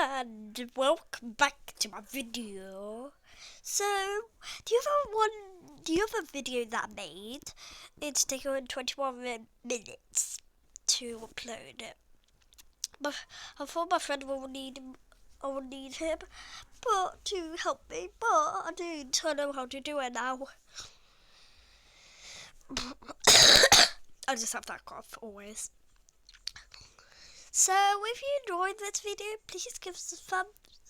and welcome back to my video. So, the other video that I made, it's taken 21 minutes to upload it. But I thought my friend I will need him but to help me, but I don't know how to do it now. I just have that cough always. So if you enjoyed this video, please give us a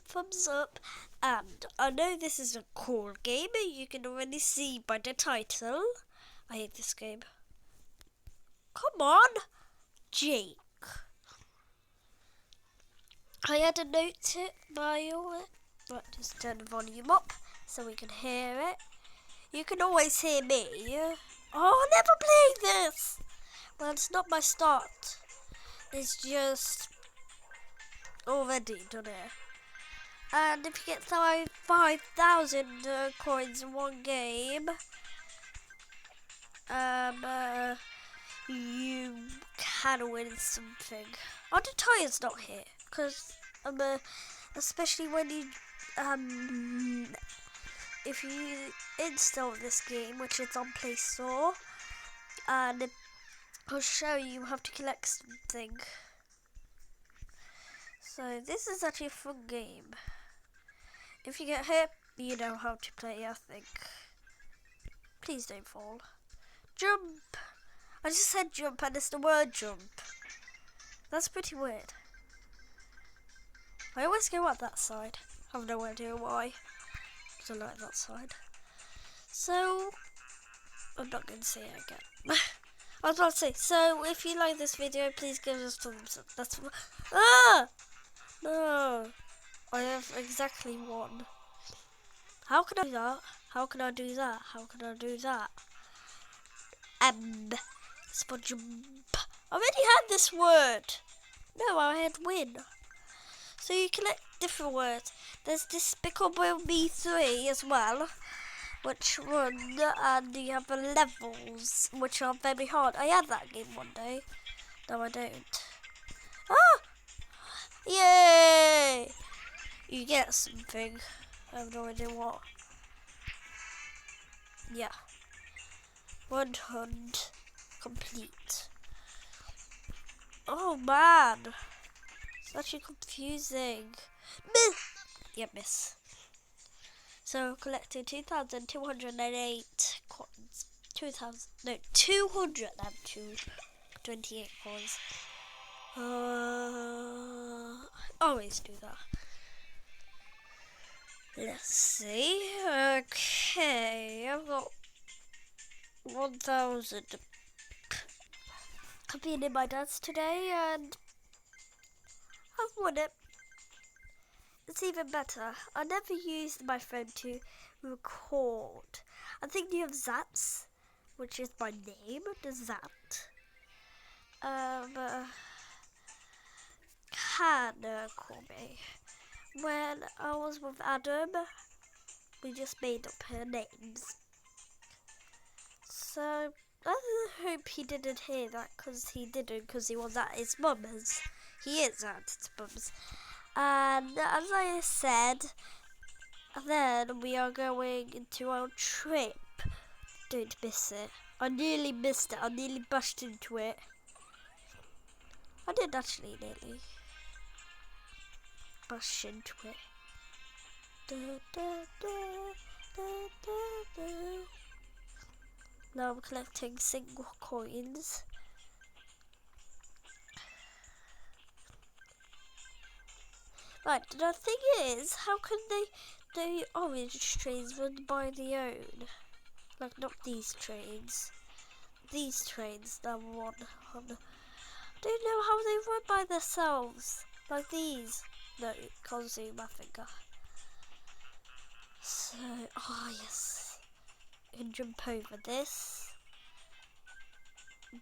thumbs up. And I know this is a cool game, you can already see by the title. I hate this game. Come on, Jake. I had a note to bio it, but just turn the volume up so we can hear it. You can always hear me. Oh, I never played this. Well, it's not my start. It's just already done it. And if you get 5,000 coins in one game, you can win something. Oh, the tire's not here, because especially when you if you install this game, which is on Play Store, and I'll show you how to collect something. So this is actually a fun game. If you get hit, you know how to play, I think. Please don't fall. Jump! I just said jump and it's the word jump. That's pretty weird. I always go up that side. I have no idea why. Because I like that side. So, I'm not going to say it again. I was about to say, so if you like this video, please give us thumbs up. That's no. I have exactly one. How can I do that? How can I do that? How can I do that? SpongeBob. I already had this word. No, I had win. So you collect different words. There's Despicable Me 3 as well, which run, and you have the levels, which are very hard. I had that game one day. No, I don't. Ah! Yay! You get something. I have no idea what. Yeah. 100 complete. Oh man! It's actually confusing. Miss! Yeah, miss. So collected 2,208 coins. 228 coins. Always do that. Let's see. Okay, I've got 1,000. I've been in my dad's today and I've won it. It's even better. I never used my phone to record. I think you have Zats, which is my name, the Zat. Can call me. When I was with Adam, we just made up her names. So I hope he didn't hear that, because he didn't, because he was at his mum's. He is at his mum's. And as I said, then we are going into our trip. Don't miss it. I nearly missed it. I nearly bashed into it. I did actually nearly bash into it. Now I'm collecting single coins. Right, the thing is, how can the orange trains run by their own? Like, not these trains. These trains that run on. I don't know how they run by themselves. Like these. No, you can't see my finger. So, yes. You can jump over this.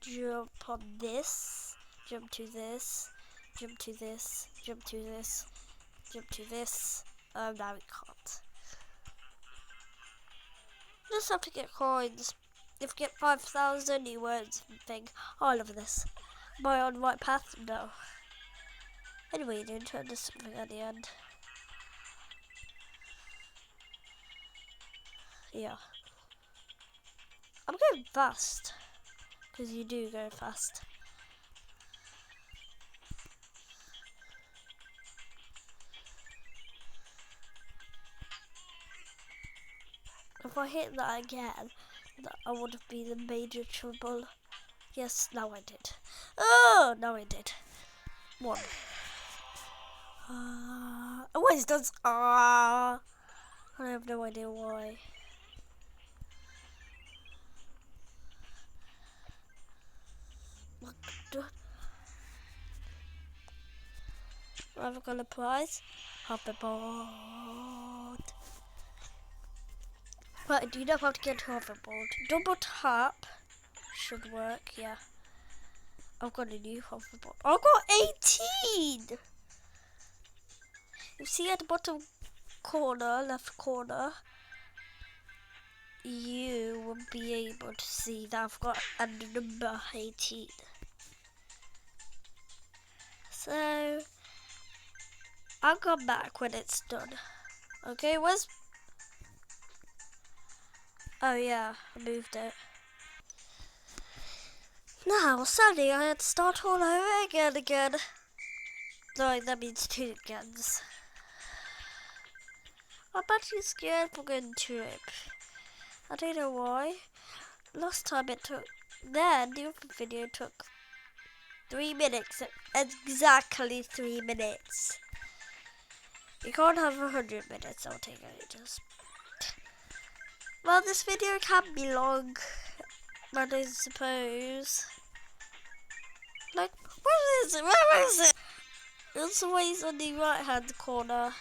Jump on this. Jump to this. Jump to this. Jump to this. Jump to this. Now we can't. Just have to get coins. If you get 5,000, you earn something. Oh, I love this. Am I on the right path? No. Anyway, you didn't turn to something at the end. Yeah. I'm going fast. Because you do go fast. If I hit that again, I would have been in major trouble. Yes, now I did. Oh, now I did. One. Always does. I have no idea why. I've got a prize. Hoverboard. Right, do you know how to get to hoverboard? Double tap should work, yeah. I've got a new hoverboard. I've got 18! You see at the bottom corner, left corner, you will be able to see that I've got a number 18. So, I'll come back when it's done. Okay, where's... Oh yeah, I moved it. Now, sadly, I had to start all over again. No, that means 2 agains. I'm actually scared for going to trip. I don't know why. Last time it took... Then, the other video took 3 minutes. Exactly 3 minutes. You can't have 100 minutes, I'll take ages. Well, this video can be long, but I suppose. Like, where is it? Where is it? It's always on the right hand corner.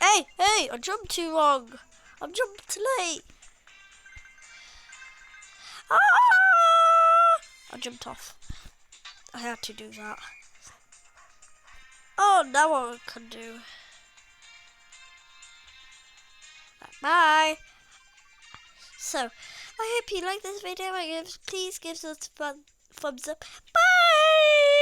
Hey, I jumped too long. I jumped too late. I jumped off. I had to do that. Oh, now what I can do. Bye. So, I hope you like this video. Please give us a thumbs up. Bye.